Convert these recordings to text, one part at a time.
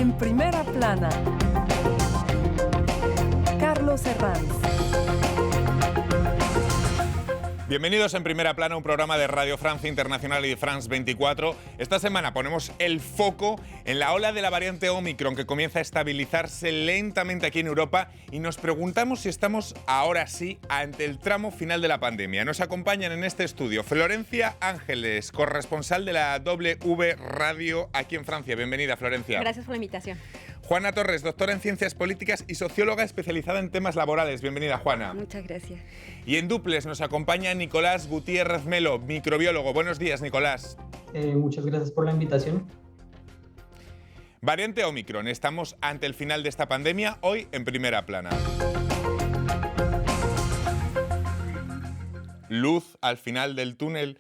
En primera plana, Carlos Herranz. Bienvenidos en Primera Plana, un programa de Radio Francia Internacional y de France 24. Esta semana ponemos el foco en la ola de la variante Omicron que comienza a estabilizarse lentamente aquí en Europa y nos preguntamos si estamos ahora sí ante el tramo final de la pandemia. Nos acompañan en este estudio Florencia Ángeles, corresponsal de la W Radio aquí en Francia. Bienvenida, Florencia. Gracias por la invitación. Juana Torres, doctora en Ciencias Políticas y socióloga especializada en temas laborales. Bienvenida, Juana. Muchas gracias. Y en duples nos acompaña Nicolás Gutiérrez Melo, microbiólogo. Buenos días, Nicolás. Muchas gracias por la invitación. Variante Omicron. Estamos ante el final de esta pandemia, hoy en Primera Plana. Luz al final del túnel.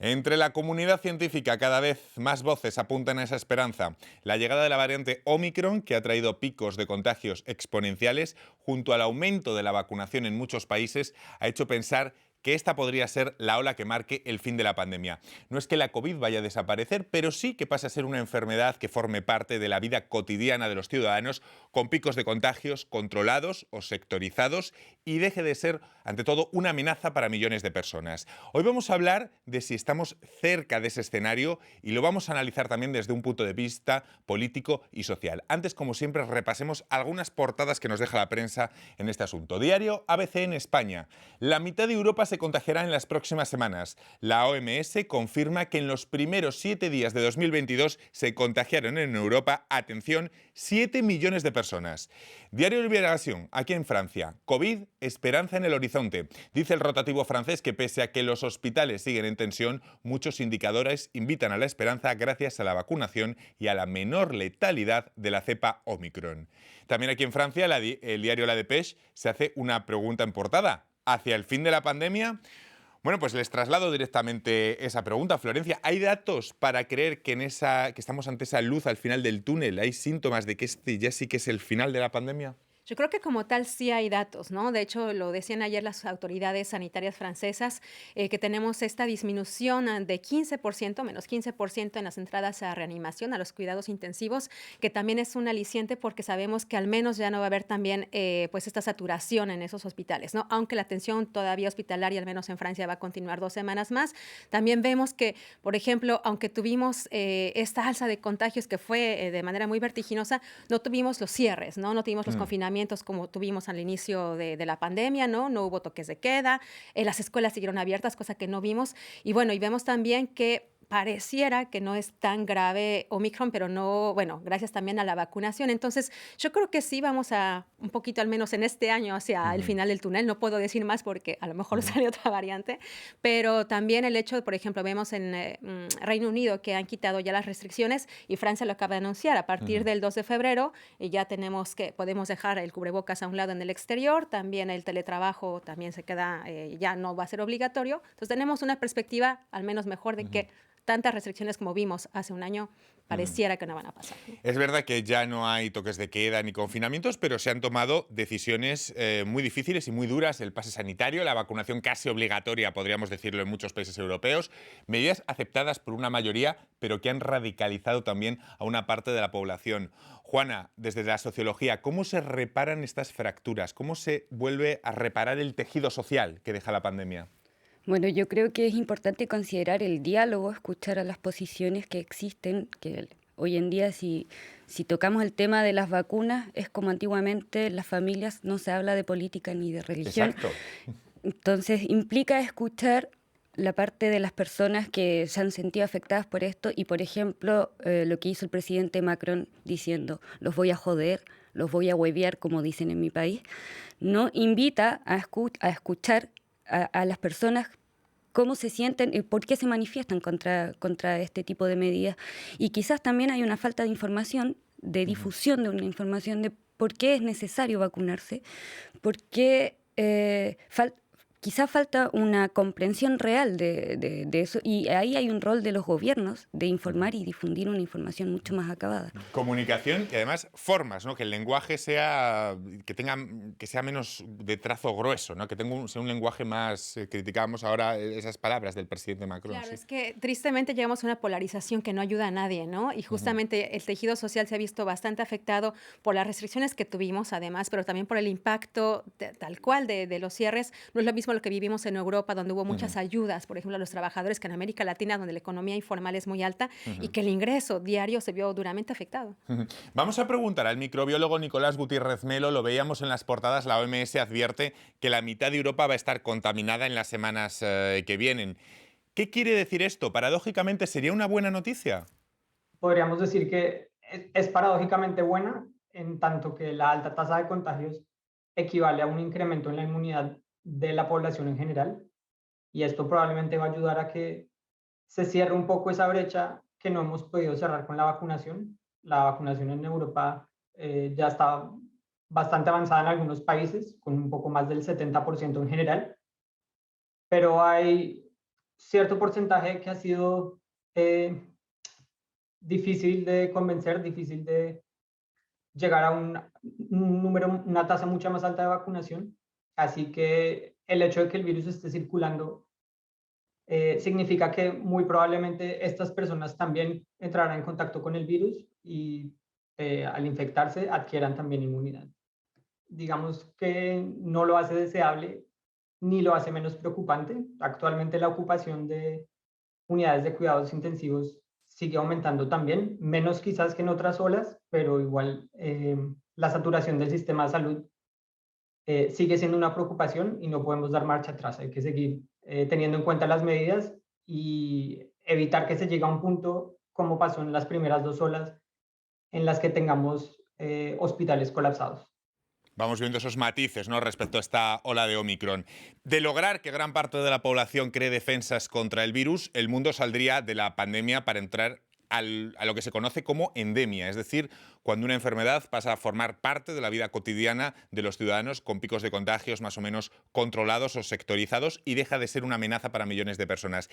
Entre la comunidad científica cada vez más voces apuntan a esa esperanza. La llegada de la variante Omicron, que ha traído picos de contagios exponenciales, junto al aumento de la vacunación en muchos países, ha hecho pensar que esta podría ser la ola que marque el fin de la pandemia. No es que la COVID vaya a desaparecer, pero sí que pasa a ser una enfermedad que forme parte de la vida cotidiana de los ciudadanos, con picos de contagios controlados o sectorizados y deje de ser, ante todo, una amenaza para millones de personas. Hoy vamos a hablar de si estamos cerca de ese escenario y lo vamos a analizar también desde un punto de vista político y social. Antes, como siempre, repasemos algunas portadas que nos deja la prensa en este asunto. Diario ABC en España. La mitad de Europa se contagiará en las próximas semanas. La OMS confirma que en los primeros 7 días de 2022 se contagiaron en Europa, atención, 7 millones de personas. Diario Liberación, aquí en Francia. COVID, esperanza en el horizonte. Dice el rotativo francés que pese a que los hospitales siguen en tensión, muchos indicadores invitan a la esperanza gracias a la vacunación y a la menor letalidad de la cepa Omicron. También aquí en Francia, el diario La Dépêche se hace una pregunta en portada. ¿Hacia el fin de la pandemia? Bueno, pues les traslado directamente esa pregunta, Florencia. ¿Hay datos para creer que estamos ante esa luz al final del túnel? ¿Hay síntomas de que este ya sí que es el final de la pandemia? Yo creo que como tal sí hay datos, ¿no? De hecho, lo decían ayer las autoridades sanitarias francesas, que tenemos esta disminución de 15%, menos 15% en las entradas a reanimación, a los cuidados intensivos, que también es un aliciente porque sabemos que al menos ya no va a haber también pues esta saturación en esos hospitales, ¿no? Aunque la atención todavía hospitalaria, al menos en Francia, va a continuar 2 semanas más. También vemos que, por ejemplo, aunque tuvimos esta alza de contagios que fue de manera muy vertiginosa, no tuvimos los cierres, ¿no? No tuvimos los confinamientos como tuvimos al inicio de la pandemia, ¿no? No hubo toques de queda, las escuelas siguieron abiertas, cosa que no vimos. Y bueno, y vemos también que pareciera que no es tan grave Omicron, pero no, bueno, gracias también a la vacunación. Entonces, yo creo que sí vamos a un poquito, al menos en este año, hacia el final del túnel. No puedo decir más porque a lo mejor sale otra variante, pero también el hecho, por ejemplo, vemos en Reino Unido que han quitado ya las restricciones y Francia lo acaba de anunciar. A partir del 2 de febrero ya podemos dejar el cubrebocas a un lado en el exterior, también el teletrabajo también se queda, ya no va a ser obligatorio. Entonces, tenemos una perspectiva al menos mejor de que tantas restricciones como vimos hace un año pareciera que no van a pasar. Es verdad que ya no hay toques de queda ni confinamientos, pero se han tomado decisiones muy difíciles y muy duras. El pase sanitario, la vacunación casi obligatoria, podríamos decirlo, en muchos países europeos. Medidas aceptadas por una mayoría, pero que han radicalizado también a una parte de la población. Juana, desde la sociología, ¿cómo se reparan estas fracturas? ¿Cómo se vuelve a reparar el tejido social que deja la pandemia? Bueno, yo creo que es importante considerar el diálogo, escuchar a las posiciones que existen, que hoy en día si tocamos el tema de las vacunas, es como antiguamente en las familias no se habla de política ni de religión. Exacto. Entonces implica escuchar la parte de las personas que se han sentido afectadas por esto y, por ejemplo, lo que hizo el presidente Macron diciendo, los voy a joder, los voy a huevear, como dicen en mi país, no invita a escuchar a las personas cómo se sienten y por qué se manifiestan contra este tipo de medidas. Y quizás también hay una falta de información, de difusión de una información de por qué es necesario vacunarse, por qué quizá falta una comprensión real de eso, y ahí hay un rol de los gobiernos de informar y difundir una información mucho más acabada. Comunicación y además formas, ¿no? Que el lenguaje sea, que sea menos de trazo grueso, ¿no? Que sea un lenguaje más, criticábamos ahora esas palabras del presidente Macron. Claro, ¿sí? es que tristemente llegamos a una polarización que no ayuda a nadie, ¿no? Y justamente el tejido social se ha visto bastante afectado por las restricciones que tuvimos, además, pero también por el impacto tal cual de los cierres. No es lo mismo lo que vivimos en Europa, donde hubo muchas ayudas, por ejemplo, a los trabajadores, que en América Latina, donde la economía informal es muy alta y que el ingreso diario se vio duramente afectado. Vamos a preguntar al microbiólogo Nicolás Gutiérrez Melo. Lo veíamos en las portadas, la OMS advierte que la mitad de Europa va a estar contaminada en las semanas que vienen. ¿Qué quiere decir esto? Paradójicamente, ¿sería una buena noticia? Podríamos decir que es paradójicamente buena, en tanto que la alta tasa de contagios equivale a un incremento en la inmunidad de la población en general, y esto probablemente va a ayudar a que se cierre un poco esa brecha que no hemos podido cerrar con la vacunación. La vacunación en Europa ya está bastante avanzada en algunos países, con un poco más del 70% en general, pero hay cierto porcentaje que ha sido difícil de convencer, difícil de llegar a un número, una tasa mucho más alta de vacunación. Así que el hecho de que el virus esté circulando significa que muy probablemente estas personas también entrarán en contacto con el virus y al infectarse adquieran también inmunidad. Digamos que no lo hace deseable ni lo hace menos preocupante. Actualmente la ocupación de unidades de cuidados intensivos sigue aumentando también, menos quizás que en otras olas, pero igual la saturación del sistema de salud sigue siendo una preocupación y no podemos dar marcha atrás. Hay que seguir teniendo en cuenta las medidas y evitar que se llegue a un punto como pasó en las primeras 2 olas en las que tengamos hospitales colapsados. Vamos viendo esos matices, ¿no?, respecto a esta ola de Omicron. De lograr que gran parte de la población cree defensas contra el virus, el mundo saldría de la pandemia para entrar a lo que se conoce como endemia, es decir, cuando una enfermedad pasa a formar parte de la vida cotidiana de los ciudadanos, con picos de contagios más o menos controlados o sectorizados, y deja de ser una amenaza para millones de personas.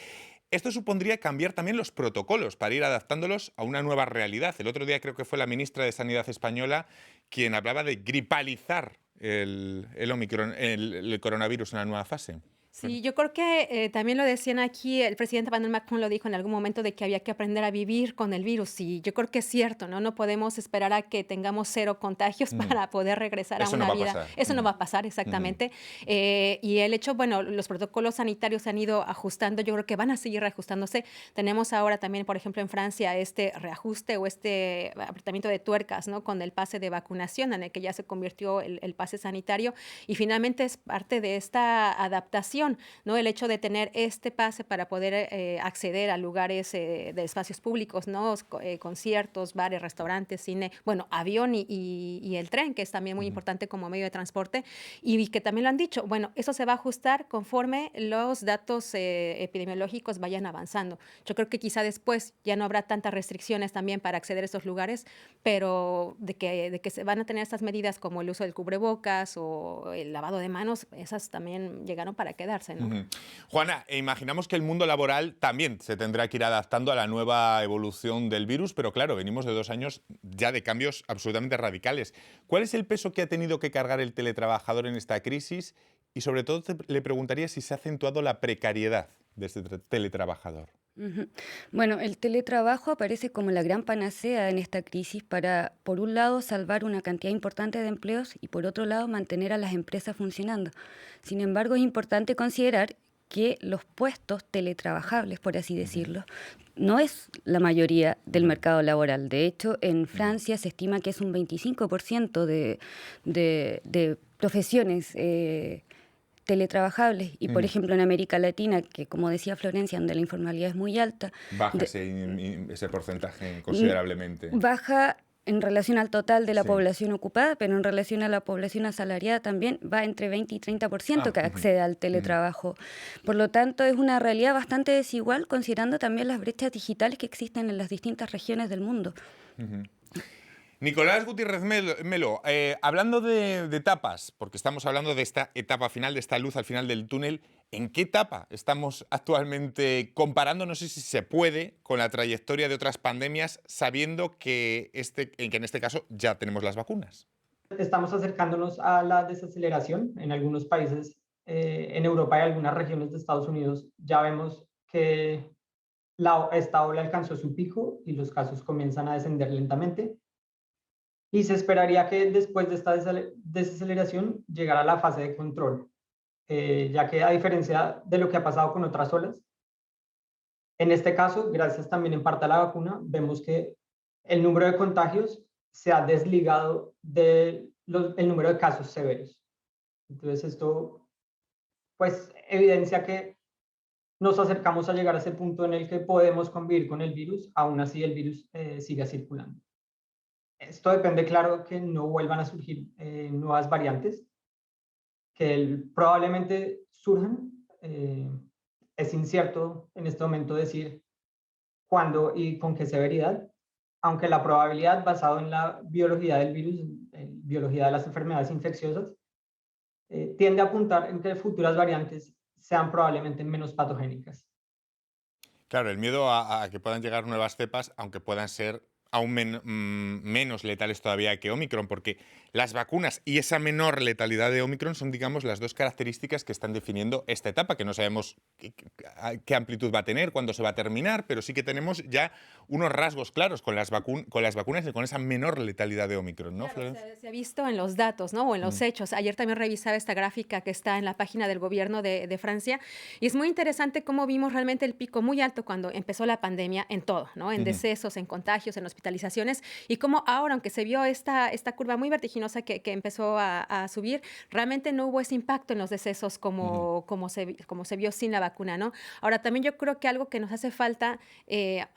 Esto supondría cambiar también los protocolos para ir adaptándolos a una nueva realidad. El otro día creo que fue la ministra de Sanidad española quien hablaba de gripalizar el coronavirus en la nueva fase. Sí, yo creo que también lo decían aquí, el presidente Emmanuel Macron lo dijo en algún momento, de que había que aprender a vivir con el virus, y yo creo que es cierto, ¿no? No podemos esperar a que tengamos 0 contagios para poder regresar Eso a no una va a vida. pasar. Eso no va a pasar, exactamente. Y el hecho, bueno, los protocolos sanitarios se han ido ajustando, yo creo que van a seguir reajustándose. Tenemos ahora también, por ejemplo, en Francia, este reajuste o este apretamiento de tuercas, ¿no?, con el pase de vacunación, en el que ya se convirtió el pase sanitario, y finalmente es parte de esta adaptación, ¿no? El hecho de tener este pase para poder acceder a lugares de espacios públicos, ¿no? Conciertos, bares, restaurantes, cine, bueno, avión y el tren, que es también muy importante como medio de transporte, y que también lo han dicho, bueno, eso se va a ajustar conforme los datos epidemiológicos vayan avanzando. Yo creo que quizá después ya no habrá tantas restricciones también para acceder a estos lugares, pero de que se van a tener estas medidas como el uso del cubrebocas o el lavado de manos, esas también llegaron para quedarse, ¿no? Juana, imaginamos que el mundo laboral también se tendrá que ir adaptando a la nueva evolución del virus, pero claro, venimos de 2 años ya de cambios absolutamente radicales. ¿Cuál es el peso que ha tenido que cargar el teletrabajador en esta crisis? Y sobre todo le preguntaría si se ha acentuado la precariedad de este teletrabajador. Bueno, el teletrabajo aparece como la gran panacea en esta crisis para, por un lado, salvar una cantidad importante de empleos y, por otro lado, mantener a las empresas funcionando. Sin embargo, es importante considerar que los puestos teletrabajables, por así decirlo, no es la mayoría del mercado laboral. De hecho, en Francia se estima que es un 25% de profesiones teletrabajables, y por ejemplo en América Latina, que como decía Florencia, donde la informalidad es muy alta, baja ese porcentaje considerablemente. Baja en relación al total de la población ocupada, pero en relación a la población asalariada también va entre 20 y 30% que accede al teletrabajo. Por lo tanto, es una realidad bastante desigual, considerando también las brechas digitales que existen en las distintas regiones del mundo. Nicolás Gutiérrez Melo, hablando de etapas, porque estamos hablando de esta etapa final, de esta luz al final del túnel, ¿en qué etapa estamos actualmente comparando, no sé si se puede, con la trayectoria de otras pandemias, sabiendo que en este caso ya tenemos las vacunas? Estamos acercándonos a la desaceleración en algunos países. En Europa y algunas regiones de Estados Unidos ya vemos que esta ola alcanzó su pico y los casos comienzan a descender lentamente. Y se esperaría que después de esta desaceleración llegara la fase de control, ya que a diferencia de lo que ha pasado con otras olas, en este caso, gracias también en parte a la vacuna, vemos que el número de contagios se ha desligado del número de casos severos. Entonces esto pues evidencia que nos acercamos a llegar a ese punto en el que podemos convivir con el virus, aún así el virus siga circulando. Esto depende, claro, que no vuelvan a surgir nuevas variantes, que probablemente surjan. Es incierto en este momento decir cuándo y con qué severidad, aunque la probabilidad basada en la biología del virus, en biología de las enfermedades infecciosas, tiende a apuntar en que futuras variantes sean probablemente menos patogénicas. Claro, el miedo a que puedan llegar nuevas cepas, aunque puedan ser aún menos letales todavía que Omicron, porque las vacunas y esa menor letalidad de Omicron son, digamos, las dos características que están definiendo esta etapa, que no sabemos qué amplitud va a tener, cuándo se va a terminar, pero sí que tenemos ya unos rasgos claros con las vacunas y con esa menor letalidad de Omicron, ¿no, Claro, Florencia? se ha visto en los datos, ¿no? O en los hechos. Ayer también revisaba esta gráfica que está en la página del gobierno de Francia y es muy interesante cómo vimos realmente el pico muy alto cuando empezó la pandemia en todo, ¿no? En decesos, en contagios, en hospitalizaciones y cómo ahora, aunque se vio esta curva muy vertiginosa que empezó a subir, realmente no hubo ese impacto en los decesos como se vio sin la vacuna, ¿no? Ahora, también yo creo que algo que nos hace falta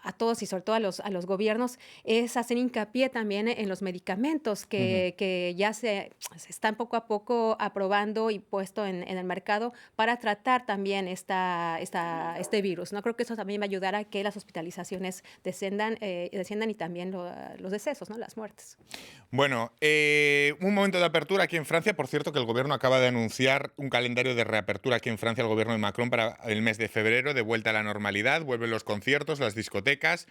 a todos y sobre todo a los gobiernos es hacer hincapié también en los medicamentos que ya se están poco a poco aprobando y puesto en el mercado para tratar también este virus, ¿no? Creo que eso también va a ayudar a que las hospitalizaciones desciendan y también los decesos, ¿no? Las muertes. Bueno, un momento de apertura aquí en Francia. Por cierto, que el gobierno acaba de anunciar un calendario de reapertura aquí en Francia, el gobierno de Macron, para el mes de febrero, de vuelta a la normalidad. Vuelven los conciertos, las discotecas.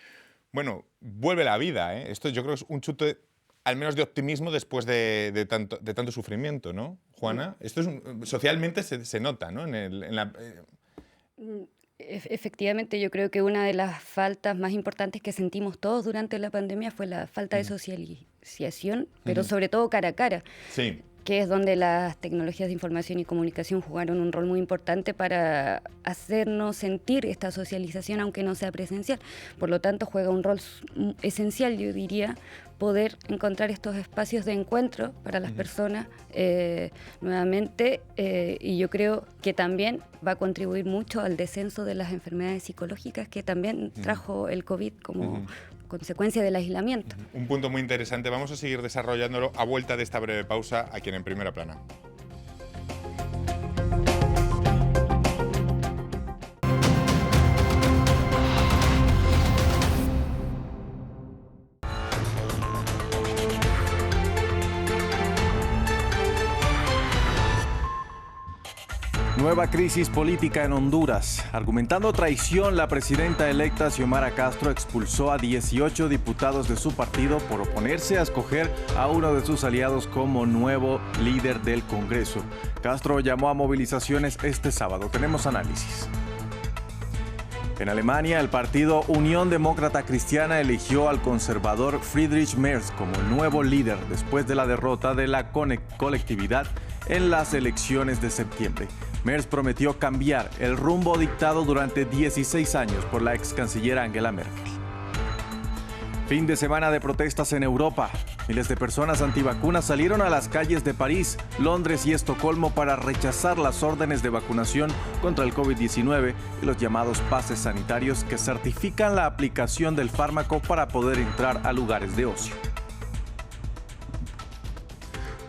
Bueno, vuelve la vida, ¿eh? Esto yo creo que es un chute, al menos de optimismo, después de tanto sufrimiento, ¿no, Juana? Esto socialmente se nota, ¿no? Efectivamente, yo creo que una de las faltas más importantes que sentimos todos durante la pandemia fue la falta de socialización, pero sobre todo cara a cara. Sí. Que es donde las tecnologías de información y comunicación jugaron un rol muy importante para hacernos sentir esta socialización, aunque no sea presencial. Por lo tanto, juega un rol esencial, yo diría, poder encontrar estos espacios de encuentro para las personas nuevamente, y yo creo que también va a contribuir mucho al descenso de las enfermedades psicológicas que también trajo el COVID como consecuencia del aislamiento. Un punto muy interesante. Vamos a seguir desarrollándolo a vuelta de esta breve pausa aquí en Primera Plana. Nueva crisis política en Honduras. Argumentando traición, la presidenta electa Xiomara Castro expulsó a 18 diputados de su partido por oponerse a escoger a uno de sus aliados como nuevo líder del Congreso. Castro llamó a movilizaciones este sábado. Tenemos análisis. En Alemania, el partido Unión Demócrata Cristiana eligió al conservador Friedrich Merz como el nuevo líder después de la derrota de la colectividad en las elecciones de septiembre. Merz prometió cambiar el rumbo dictado durante 16 años por la ex canciller Angela Merkel. Fin de semana de protestas en Europa. Miles de personas antivacunas salieron a las calles de París, Londres y Estocolmo para rechazar las órdenes de vacunación contra el COVID-19 y los llamados pases sanitarios que certifican la aplicación del fármaco para poder entrar a lugares de ocio.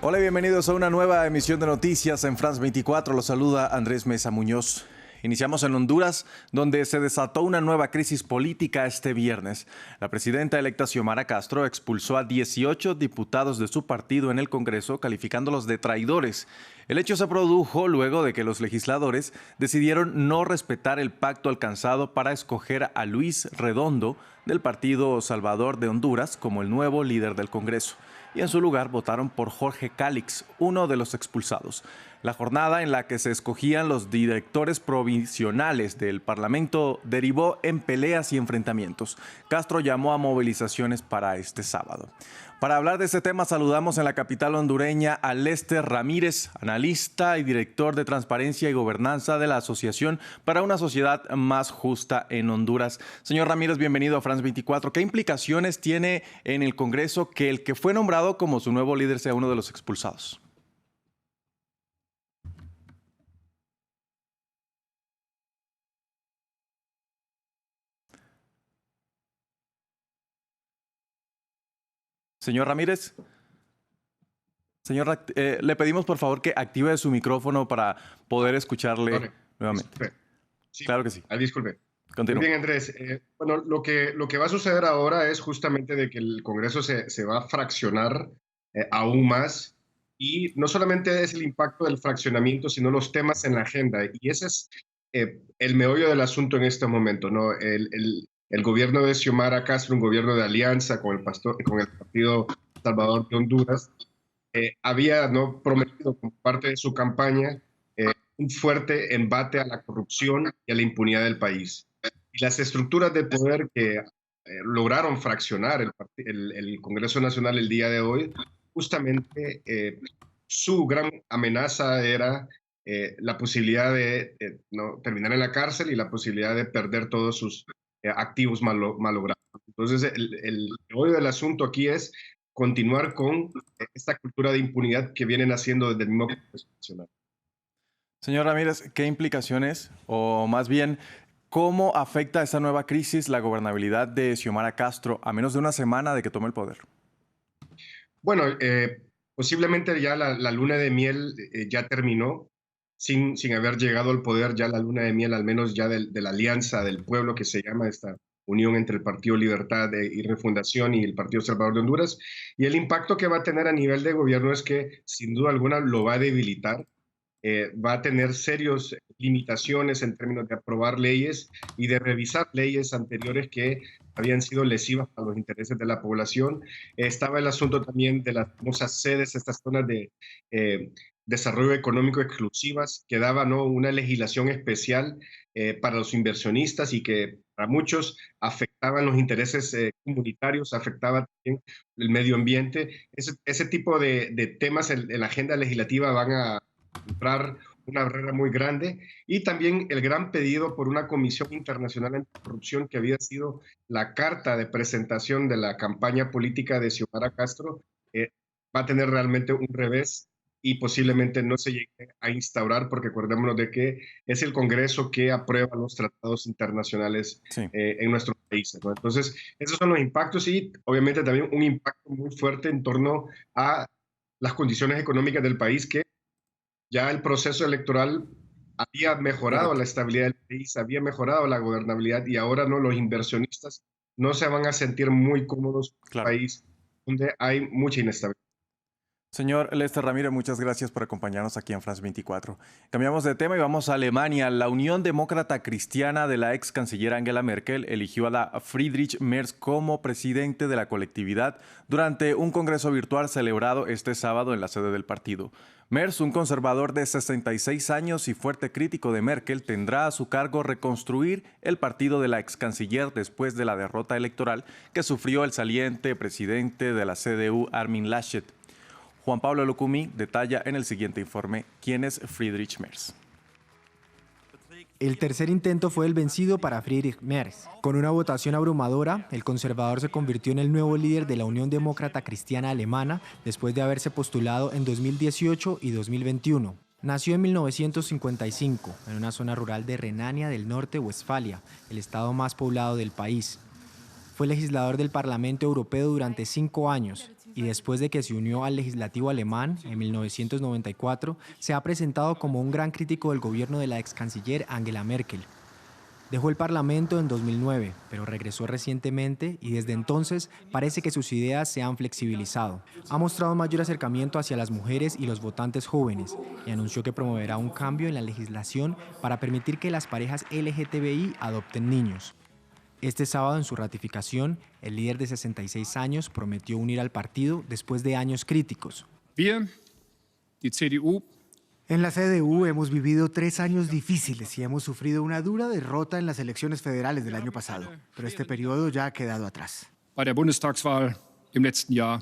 Hola y bienvenidos a una nueva emisión de noticias en France 24. Los saluda Andrés Mesa Muñoz. Iniciamos en Honduras, donde se desató una nueva crisis política este viernes. La presidenta electa Xiomara Castro expulsó a 18 diputados de su partido en el Congreso, calificándolos de traidores. El hecho se produjo luego de que los legisladores decidieron no respetar el pacto alcanzado para escoger a Luis Redondo del Partido Salvador de Honduras como el nuevo líder del Congreso. Y en su lugar votaron por Jorge Calix, uno de los expulsados. La jornada en la que se escogían los directores provisionales del Parlamento derivó en peleas y enfrentamientos. Castro llamó a movilizaciones para este sábado. Para hablar de este tema, saludamos en la capital hondureña a Lester Ramírez, analista y director de Transparencia y Gobernanza de la Asociación para una Sociedad Más Justa en Honduras. Señor Ramírez, bienvenido a France 24. ¿Qué implicaciones tiene en el Congreso que el que fue nombrado como su nuevo líder sea uno de los expulsados? Señor Ramírez, le pedimos por favor que active su micrófono para poder escucharle nuevamente. Disculpe. Sí, claro que sí. Disculpe. Continúa. Muy bien, Andrés. Bueno, lo que va a suceder ahora es justamente de que el Congreso se va a fraccionar aún más, y no solamente es el impacto del fraccionamiento, sino los temas en la agenda. Y ese es el meollo del asunto en este momento, ¿no? El gobierno de Xiomara Castro, un gobierno de alianza con el Partido Salvador de Honduras, había, ¿no?, prometido como parte de su campaña un fuerte embate a la corrupción y a la impunidad del país. Y las estructuras de poder que lograron fraccionar el Congreso Nacional el día de hoy, justamente su gran amenaza era la posibilidad de no terminar en la cárcel y la posibilidad de perder todos sus activos malogrados. Entonces, el meollo del asunto aquí es continuar con esta cultura de impunidad que vienen haciendo desde el mismo Congreso Nacional. Señor Ramírez, ¿qué implicaciones, o más bien, cómo afecta esta nueva crisis la gobernabilidad de Xiomara Castro a menos de una semana de que tome el poder? Bueno, posiblemente ya la luna de miel ya terminó. Sin haber llegado al poder, ya la luna de miel, al menos ya de la alianza del pueblo, que se llama esta unión entre el Partido Libertad y Refundación y el Partido Salvador de Honduras. Y el impacto que va a tener a nivel de gobierno es que, sin duda alguna, lo va a debilitar. Va a tener serias limitaciones en términos de aprobar leyes y de revisar leyes anteriores que habían sido lesivas para los intereses de la población. Estaba el asunto también de las famosas sedes, estas zonas de desarrollo económico exclusivas, que daba, ¿no?, una legislación especial para los inversionistas y que para muchos afectaban los intereses comunitarios, afectaba también el medio ambiente. Ese tipo de temas en la agenda legislativa van a encontrar una barrera muy grande, y también el gran pedido por una comisión internacional anticorrupción, que había sido la carta de presentación de la campaña política de Xiomara Castro, va a tener realmente un revés y posiblemente no se llegue a instaurar, porque acordémonos de que es el Congreso que aprueba los tratados internacionales en nuestros países, ¿no? Entonces, esos son los impactos, y obviamente también un impacto muy fuerte en torno a las condiciones económicas del país, que ya el proceso electoral había mejorado la estabilidad del país, había mejorado la gobernabilidad, y ahora no, los inversionistas no se van a sentir muy cómodos en un país donde hay mucha inestabilidad. Señor Lester Ramírez, muchas gracias por acompañarnos aquí en France 24. Cambiamos de tema y vamos a Alemania. La Unión Demócrata Cristiana de la ex canciller Angela Merkel eligió a la Friedrich Merz como presidente de la colectividad durante un congreso virtual celebrado este sábado en la sede del partido. Merz, un conservador de 66 años y fuerte crítico de Merkel, tendrá a su cargo reconstruir el partido de la ex canciller después de la derrota electoral que sufrió el saliente presidente de la CDU, Armin Laschet. Juan Pablo Lucumí detalla en el siguiente informe quién es Friedrich Merz. El tercer intento fue el vencido para Friedrich Merz. Con una votación abrumadora, el conservador se convirtió en el nuevo líder de la Unión Demócrata Cristiana Alemana después de haberse postulado en 2018 y 2021. Nació en 1955 en una zona rural de Renania del Norte-Westfalia, el estado más poblado del país. Fue legislador del Parlamento Europeo durante 5 años y después de que se unió al legislativo alemán en 1994, se ha presentado como un gran crítico del gobierno de la ex canciller Angela Merkel. Dejó el Parlamento en 2009, pero regresó recientemente y desde entonces parece que sus ideas se han flexibilizado. Ha mostrado mayor acercamiento hacia las mujeres y los votantes jóvenes y anunció que promoverá un cambio en la legislación para permitir que las parejas LGTBI adopten niños. Este sábado, en su ratificación, el líder de 66 años prometió unir al partido después de años críticos. Wir, die CDU, en la CDU hemos vivido 3 años difíciles y hemos sufrido una dura derrota en las elecciones federales del año pasado, pero este periodo ya ha quedado atrás. Bei der Bundestagswahl im letzten Jahr.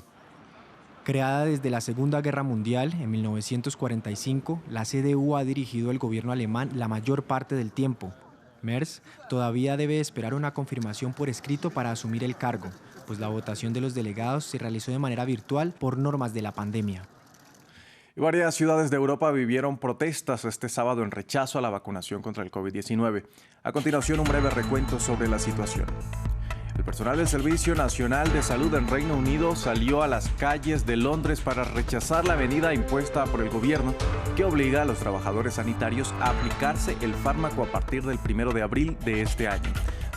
Creada desde la Segunda Guerra Mundial en 1945, la CDU ha dirigido el gobierno alemán la mayor parte del tiempo. Merz todavía debe esperar una confirmación por escrito para asumir el cargo, pues la votación de los delegados se realizó de manera virtual por normas de la pandemia. Y varias ciudades de Europa vivieron protestas este sábado en rechazo a la vacunación contra el COVID-19. A continuación, un breve recuento sobre la situación. El personal del Servicio Nacional de Salud en Reino Unido salió a las calles de Londres para rechazar la medida impuesta por el gobierno que obliga a los trabajadores sanitarios a aplicarse el fármaco a partir del 1 de abril de este año.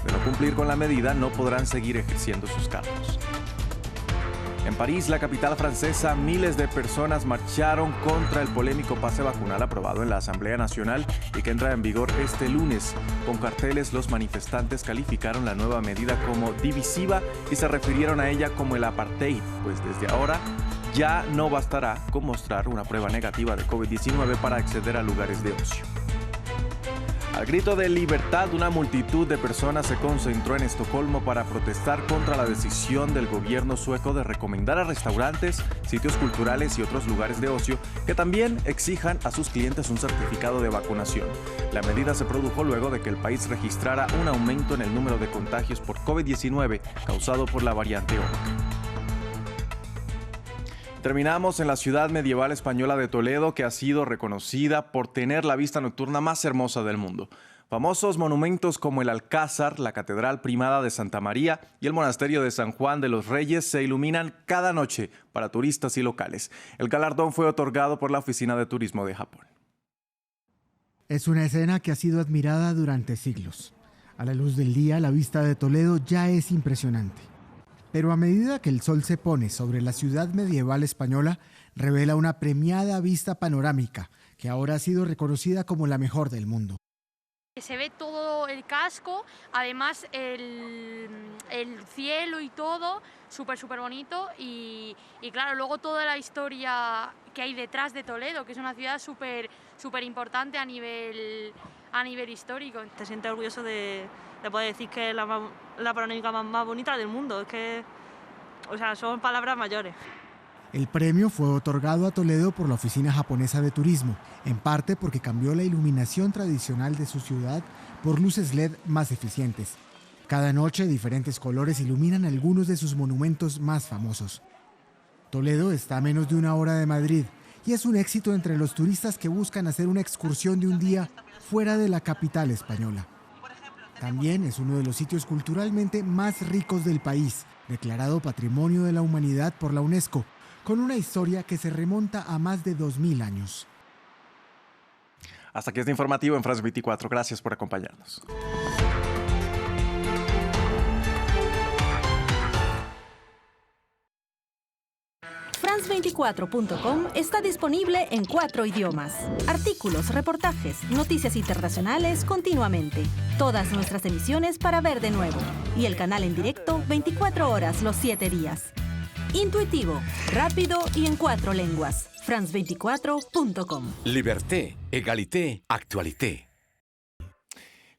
De no cumplir con la medida, no podrán seguir ejerciendo sus cargos. En París, la capital francesa, miles de personas marcharon contra el polémico pase vacunal aprobado en la Asamblea Nacional y que entra en vigor este lunes. Con carteles, los manifestantes calificaron la nueva medida como divisiva y se refirieron a ella como el apartheid, pues desde ahora ya no bastará con mostrar una prueba negativa de COVID-19 para acceder a lugares de ocio. Al grito de libertad, una multitud de personas se concentró en Estocolmo para protestar contra la decisión del gobierno sueco de recomendar a restaurantes, sitios culturales y otros lugares de ocio que también exijan a sus clientes un certificado de vacunación. La medida se produjo luego de que el país registrara un aumento en el número de contagios por COVID-19 causado por la variante Omicron. Terminamos en la ciudad medieval española de Toledo, que ha sido reconocida por tener la vista nocturna más hermosa del mundo. Famosos monumentos como el Alcázar, la Catedral Primada de Santa María y el Monasterio de San Juan de los Reyes se iluminan cada noche para turistas y locales. El galardón fue otorgado por la Oficina de Turismo de Japón. Es una escena que ha sido admirada durante siglos. A la luz del día, la vista de Toledo ya es impresionante. Pero a medida que el sol se pone sobre la ciudad medieval española, revela una premiada vista panorámica que ahora ha sido reconocida como la mejor del mundo. Se ve todo el casco, además el cielo y todo, súper bonito y claro, luego toda la historia que hay detrás de Toledo, que es una ciudad súper importante a nivel histórico. Te sientes orgulloso de poder decir que es la panorámica más bonita del mundo, es que, o sea, son palabras mayores. El premio fue otorgado a Toledo por la Oficina Japonesa de Turismo, en parte porque cambió la iluminación tradicional de su ciudad por luces LED más eficientes. Cada noche, diferentes colores iluminan algunos de sus monumentos más famosos. Toledo está a menos de 1 hora de Madrid y es un éxito entre los turistas que buscan hacer una excursión de un día fuera de la capital española. También es uno de los sitios culturalmente más ricos del país, declarado Patrimonio de la Humanidad por la UNESCO, con una historia que se remonta a más de 2000 años. Hasta aquí este informativo en France 24. Gracias por acompañarnos. France24.com está disponible en 4 idiomas. Artículos, reportajes, noticias internacionales continuamente. Todas nuestras emisiones para ver de nuevo. Y el canal en directo 24 horas los 7 días. Intuitivo, rápido y en 4 lenguas. France24.com. Liberté, égalité, actualité.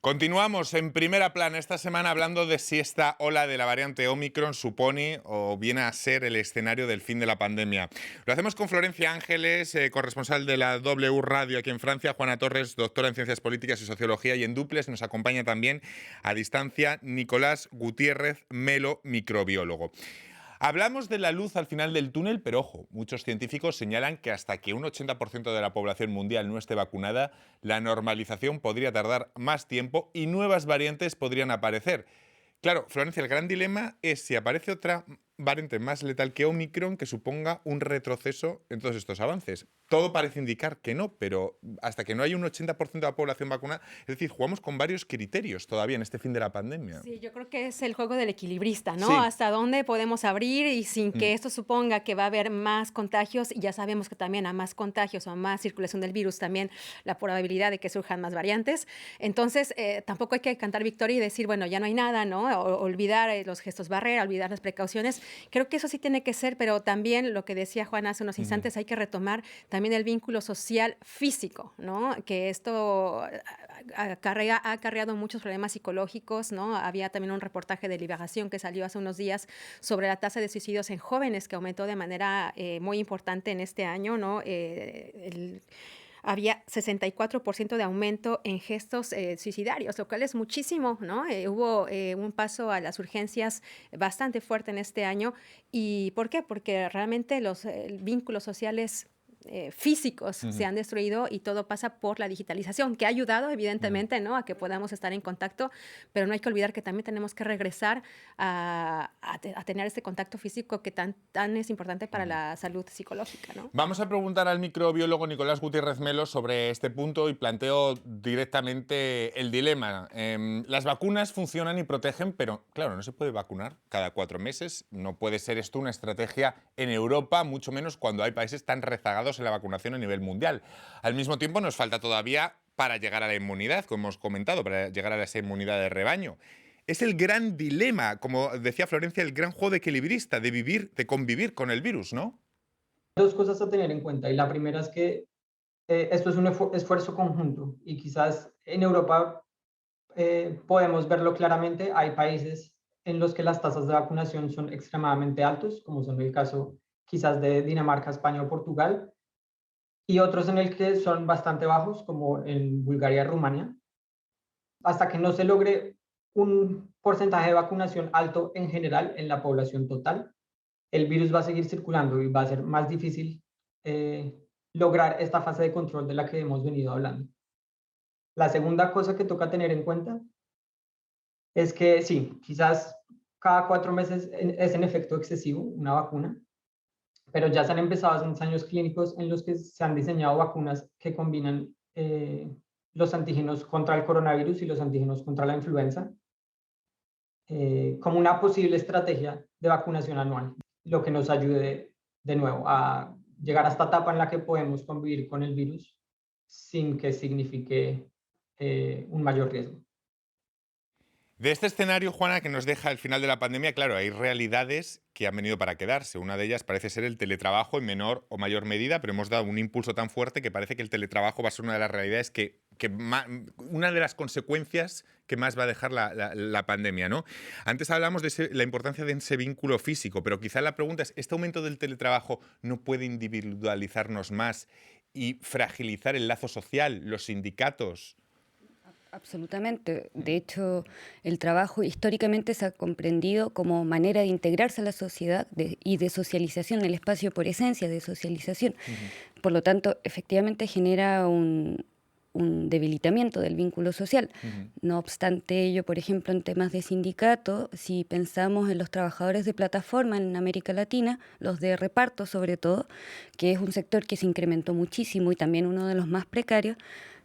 Continuamos en Primera Plana esta semana hablando de si esta ola de la variante Omicron supone o viene a ser el escenario del fin de la pandemia. Lo hacemos con Florencia Ángeles, corresponsal de la W Radio aquí en Francia, Juana Torres, doctora en Ciencias Políticas y Sociología, y en Duples nos acompaña también a distancia Nicolás Gutiérrez Melo, microbiólogo. Hablamos de la luz al final del túnel, pero ojo, muchos científicos señalan que hasta que un 80% de la población mundial no esté vacunada, la normalización podría tardar más tiempo y nuevas variantes podrían aparecer. Claro, Florencia, el gran dilema es si aparece otra variante más letal que Omicron que suponga un retroceso en todos estos avances. Todo parece indicar que no, pero hasta que no hay un 80% de la población vacunada, es decir, jugamos con varios criterios todavía en este fin de la pandemia. Sí, yo creo que es el juego del equilibrista, ¿no? Sí. Hasta dónde podemos abrir y sin que esto suponga que va a haber más contagios, y ya sabemos que también a más contagios o a más circulación del virus, también la probabilidad de que surjan más variantes. Entonces, tampoco hay que cantar victoria y decir, bueno, ya no hay nada, ¿no? Olvidar los gestos barrera, olvidar las precauciones. Creo que eso sí tiene que ser, pero también lo que decía Juan hace unos instantes, hay que retomar también el vínculo social físico, ¿no? Que esto ha acarreado muchos problemas psicológicos, ¿no? Había también un reportaje de Liberación que salió hace unos días sobre la tasa de suicidios en jóvenes, que aumentó de manera muy importante en este año, ¿no? Había 64% de aumento en gestos suicidarios, lo cual es muchísimo, ¿no? Hubo un paso a las urgencias bastante fuerte en este año. ¿Y por qué? Porque realmente los vínculos sociales físicos se han destruido, y todo pasa por la digitalización, que ha ayudado evidentemente, ¿no? A que podamos estar en contacto, pero no hay que olvidar que también tenemos que regresar a tener este contacto físico que tan es importante para la salud psicológica, ¿no? Vamos a preguntar al microbiólogo Nicolás Gutiérrez Melo sobre este punto y planteo directamente el dilema. Las vacunas funcionan y protegen, pero claro, no se puede vacunar cada 4 meses. No puede ser esto una estrategia en Europa, mucho menos cuando hay países tan rezagados en la vacunación a nivel mundial. Al mismo tiempo, nos falta todavía para llegar a la inmunidad, como hemos comentado, para llegar a esa inmunidad de rebaño. Es el gran dilema, como decía Florencia, el gran juego de equilibrista, de convivir con el virus, ¿no? Dos cosas a tener en cuenta, y la primera es que esto es un esfuerzo conjunto, y quizás en Europa podemos verlo claramente. Hay países en los que las tasas de vacunación son extremadamente altos, como son el caso quizás de Dinamarca, España o Portugal, y otros en el que son bastante bajos, como en Bulgaria y Rumania. Hasta que no se logre un porcentaje de vacunación alto en general en la población total, el virus va a seguir circulando y va a ser más difícil lograr esta fase de control de la que hemos venido hablando. La segunda cosa que toca tener en cuenta es que sí, quizás cada 4 meses es en efecto excesivo una vacuna, pero ya se han empezado a hacer ensayos clínicos en los que se han diseñado vacunas que combinan los antígenos contra el coronavirus y los antígenos contra la influenza como una posible estrategia de vacunación anual, lo que nos ayude de nuevo a llegar a esta etapa en la que podemos convivir con el virus sin que signifique un mayor riesgo. De este escenario, Juana, que nos deja el final de la pandemia, claro, hay realidades que han venido para quedarse. Una de ellas parece ser el teletrabajo en menor o mayor medida, pero hemos dado un impulso tan fuerte que parece que el teletrabajo va a ser una de las realidades una de las consecuencias que más va a dejar la pandemia, ¿no? Antes hablamos de la importancia de ese vínculo físico, pero quizá la pregunta es, ¿este aumento del teletrabajo no puede individualizarnos más y fragilizar el lazo social, los sindicatos? Absolutamente. De hecho, el trabajo históricamente se ha comprendido como manera de integrarse a la sociedad y de socialización, el espacio por esencia de socialización. Por lo tanto, efectivamente genera un debilitamiento del vínculo social. No obstante ello, por ejemplo, en temas de sindicato, si pensamos en los trabajadores de plataforma en América Latina, los de reparto sobre todo, que es un sector que se incrementó muchísimo y también uno de los más precarios,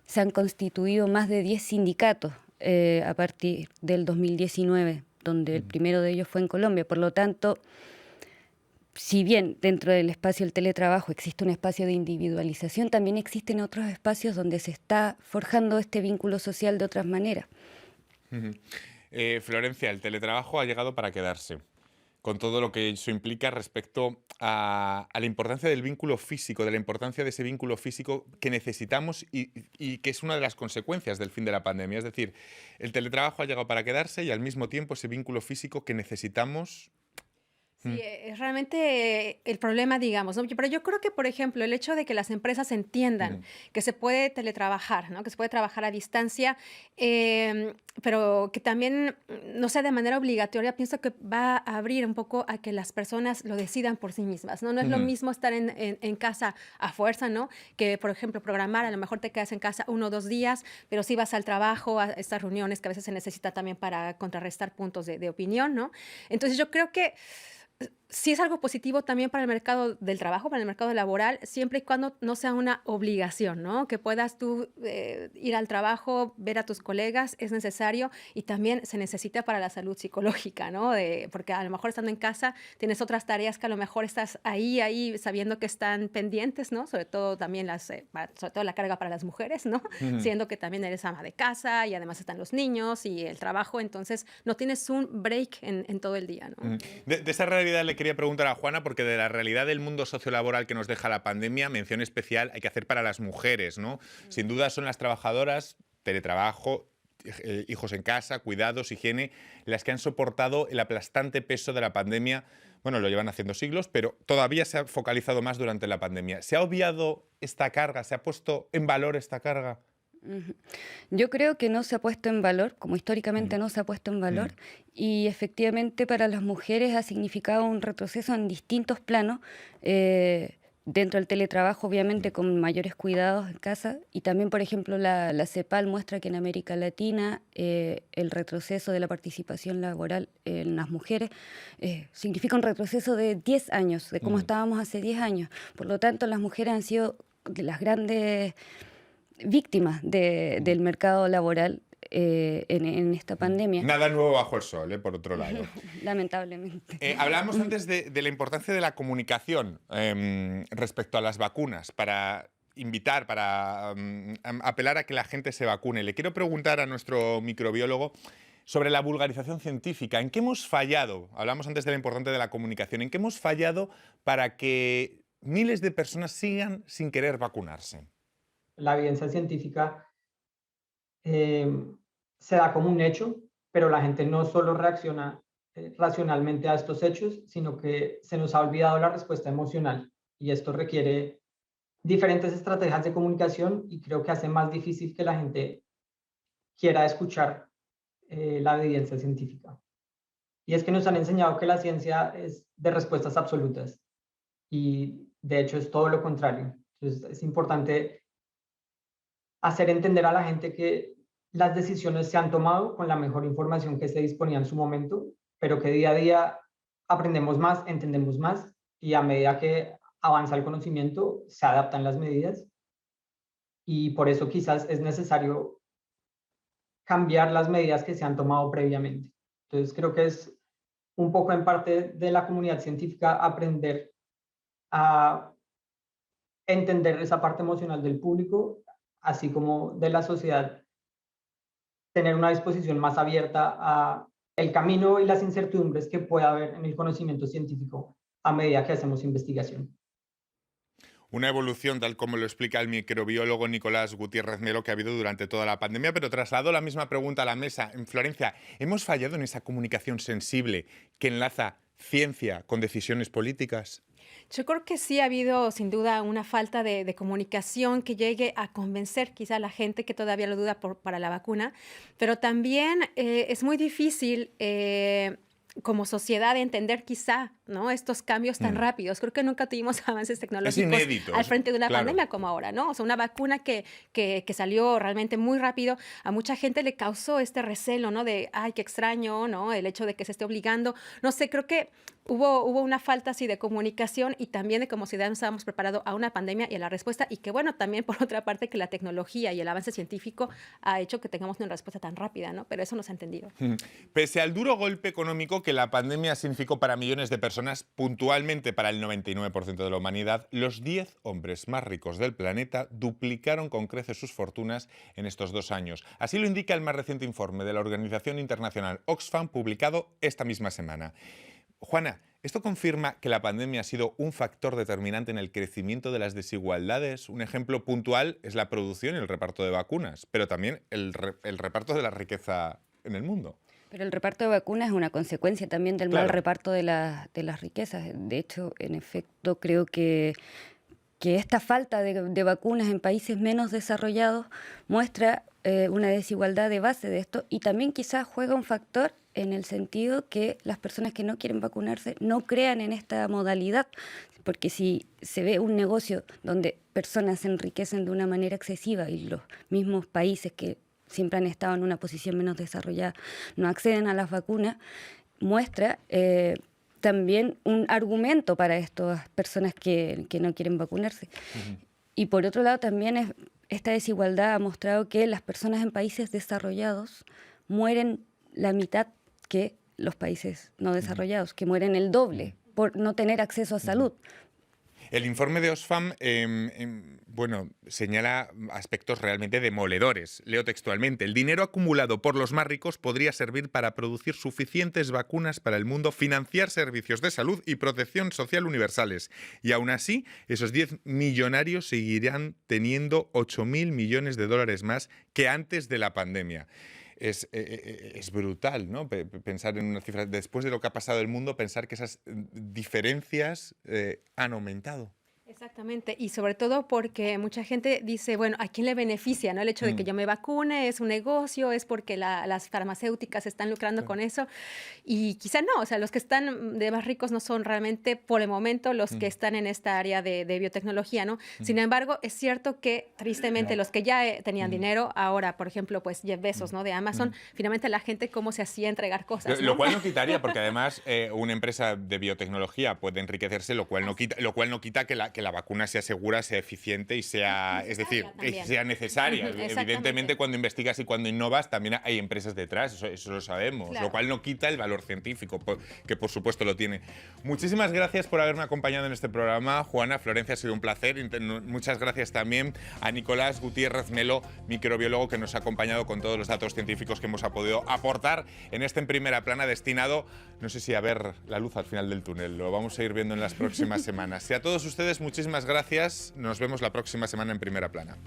se han constituido más de 10 sindicatos a partir del 2019, donde el primero de ellos fue en Colombia. Por lo tanto, si bien dentro del espacio del teletrabajo existe un espacio de individualización, también existen otros espacios donde se está forjando este vínculo social de otras maneras. Florencia, el teletrabajo ha llegado para quedarse, con todo lo que eso implica respecto a la importancia del vínculo físico, de la importancia de ese vínculo físico que necesitamos y que es una de las consecuencias del fin de la pandemia. Es decir, el teletrabajo ha llegado para quedarse y al mismo tiempo ese vínculo físico que necesitamos. Sí, es realmente el problema, digamos, ¿no? Pero yo creo que, por ejemplo, el hecho de que las empresas entiendan que se puede teletrabajar, ¿no? Que se puede trabajar a distancia, pero que también no sea de manera obligatoria, pienso que va a abrir un poco a que las personas lo decidan por sí mismas, ¿no? No es lo mismo estar en casa a fuerza, ¿no? Que, por ejemplo, programar, a lo mejor te quedas en casa 1 o 2 días, pero sí vas al trabajo, a estas reuniones que a veces se necesita también para contrarrestar puntos de opinión, ¿no? Entonces yo creo que sí es algo positivo también para el mercado del trabajo, para el mercado laboral, siempre y cuando no sea una obligación, ¿no? Que puedas tú ir al trabajo, ver a tus colegas, es necesario y también se necesita para la salud psicológica, ¿no? Porque a lo mejor estando en casa tienes otras tareas que a lo mejor estás ahí sabiendo que están pendientes, ¿no? Sobre todo también sobre todo la carga para las mujeres, ¿no? Siendo que también eres ama de casa y además están los niños y el trabajo, entonces no tienes un break en todo el día, ¿no? De esa realidad le quería preguntar a Juana, porque de la realidad del mundo sociolaboral que nos deja la pandemia, mención especial hay que hacer para las mujeres, ¿no? Sin duda son las trabajadoras, teletrabajo, hijos en casa, cuidados, higiene, las que han soportado el aplastante peso de la pandemia. Bueno, lo llevan haciendo siglos, pero todavía se ha focalizado más durante la pandemia. ¿Se ha obviado esta carga? ¿Se ha puesto en valor esta carga? Yo creo que no se ha puesto en valor, como históricamente no se ha puesto en valor, y efectivamente para las mujeres ha significado un retroceso en distintos planos, dentro del teletrabajo obviamente con mayores cuidados en casa, y también por ejemplo la CEPAL muestra que en América Latina el retroceso de la participación laboral en las mujeres significa un retroceso de 10 años, de cómo estábamos hace 10 años. Por lo tanto, las mujeres han sido de las grandes víctimas del mercado laboral en esta pandemia. Nada nuevo bajo el sol, por otro lado. Lamentablemente. Hablábamos antes de la importancia de la comunicación respecto a las vacunas, para invitar, para apelar a que la gente se vacune. Le quiero preguntar a nuestro microbiólogo sobre la vulgarización científica. ¿En qué hemos fallado? Hablamos antes de la importancia de la comunicación. ¿En qué hemos fallado para que miles de personas sigan sin querer vacunarse? La evidencia científica se da como un hecho, pero la gente no solo reacciona racionalmente a estos hechos, sino que se nos ha olvidado la respuesta emocional. Y esto requiere diferentes estrategias de comunicación y creo que hace más difícil que la gente quiera escuchar la evidencia científica. Y es que nos han enseñado que la ciencia es de respuestas absolutas y de hecho es todo lo contrario. Entonces es importante hacer entender a la gente que las decisiones se han tomado con la mejor información que se disponía en su momento, pero que día a día aprendemos más, entendemos más y a medida que avanza el conocimiento se adaptan las medidas y por eso quizás es necesario cambiar las medidas que se han tomado previamente. Entonces creo que es un poco en parte de la comunidad científica aprender a entender esa parte emocional del público, así como de la sociedad, tener una disposición más abierta a el camino y las incertidumbres que pueda haber en el conocimiento científico a medida que hacemos investigación. Una evolución, tal como lo explica el microbiólogo Nicolás Gutiérrez Melo, que ha habido durante toda la pandemia, pero traslado la misma pregunta a la mesa. En Florencia, ¿hemos fallado en esa comunicación sensible que enlaza ciencia con decisiones políticas? Yo creo que sí ha habido, sin duda, una falta de comunicación que llegue a convencer quizá a la gente que todavía lo duda para la vacuna, pero también es muy difícil como sociedad entender quizá, ¿no?, estos cambios tan rápidos. Creo que nunca tuvimos avances tecnológicos al frente de una pandemia como ahora, ¿no? O sea, una vacuna que salió realmente muy rápido, a mucha gente le causó este recelo, ¿no? De, ay, qué extraño, ¿no? El hecho de que se esté obligando. No sé, creo que hubo una falta así de comunicación y también de como sociedad no estábamos preparados a una pandemia y a la respuesta. Y que bueno, también por otra parte que la tecnología y el avance científico ha hecho que tengamos una respuesta tan rápida, ¿no? Pero eso no se ha entendido. Pese al duro golpe económico que la pandemia significó para millones de personas, puntualmente para el 99% de la humanidad, los 10 hombres más ricos del planeta duplicaron con creces sus fortunas en estos 2 años. Así lo indica el más reciente informe de la organización internacional Oxfam, publicado esta misma semana. Juana, ¿esto confirma que la pandemia ha sido un factor determinante en el crecimiento de las desigualdades? Un ejemplo puntual es la producción y el reparto de vacunas, pero también el reparto de la riqueza en el mundo. Pero el reparto de vacunas es una consecuencia también del mal reparto de las riquezas. De hecho, en efecto, creo que esta falta de vacunas en países menos desarrollados muestra una desigualdad de base de esto y también quizás juega un factor en el sentido que las personas que no quieren vacunarse no crean en esta modalidad, porque si se ve un negocio donde personas se enriquecen de una manera excesiva y los mismos países que siempre han estado en una posición menos desarrollada no acceden a las vacunas, muestra también un argumento para estas personas que no quieren vacunarse. Y por otro lado también esta desigualdad ha mostrado que las personas en países desarrollados mueren la mitad que los países no desarrollados, que mueren el doble por no tener acceso a salud. El informe de Oxfam bueno, señala aspectos realmente demoledores. Leo textualmente: el dinero acumulado por los más ricos podría servir para producir suficientes vacunas para el mundo, financiar servicios de salud y protección social universales. Y aún así, esos 10 millonarios seguirán teniendo 8.000 millones de dólares más que antes de la pandemia. Es brutal, ¿no? Pensar en una cifra, después de lo que ha pasado en el mundo, pensar que esas diferencias han aumentado. Exactamente, y sobre todo porque mucha gente dice, bueno, ¿a quién le beneficia, no? El hecho de que yo me vacune, es un negocio, es porque las farmacéuticas están lucrando con eso, y quizá no, o sea, los que están de más ricos no son realmente, por el momento, los que están en esta área de biotecnología, ¿no? Sin embargo, es cierto que, tristemente, los que ya tenían dinero, ahora, por ejemplo, pues Jeff Bezos, ¿no? De Amazon, finalmente la gente cómo se hacía entregar cosas, ¿no? Lo cual no quitaría, porque además una empresa de biotecnología puede enriquecerse, lo cual no quita que la vacuna sea segura, sea eficiente y sea, es decir, que sea necesaria. Evidentemente, cuando investigas y cuando innovas, también hay empresas detrás, eso lo sabemos, lo cual no quita el valor científico, que por supuesto lo tiene. Muchísimas gracias por haberme acompañado en este programa, Juana, Florencia, ha sido un placer. Muchas gracias también a Nicolás Gutiérrez Melo, microbiólogo, que nos ha acompañado con todos los datos científicos que hemos podido aportar en este En Primera Plana, destinado, no sé si a ver la luz al final del túnel, lo vamos a ir viendo en las próximas semanas. Y a todos ustedes, muchísimas gracias. Nos vemos la próxima semana en Primera Plana.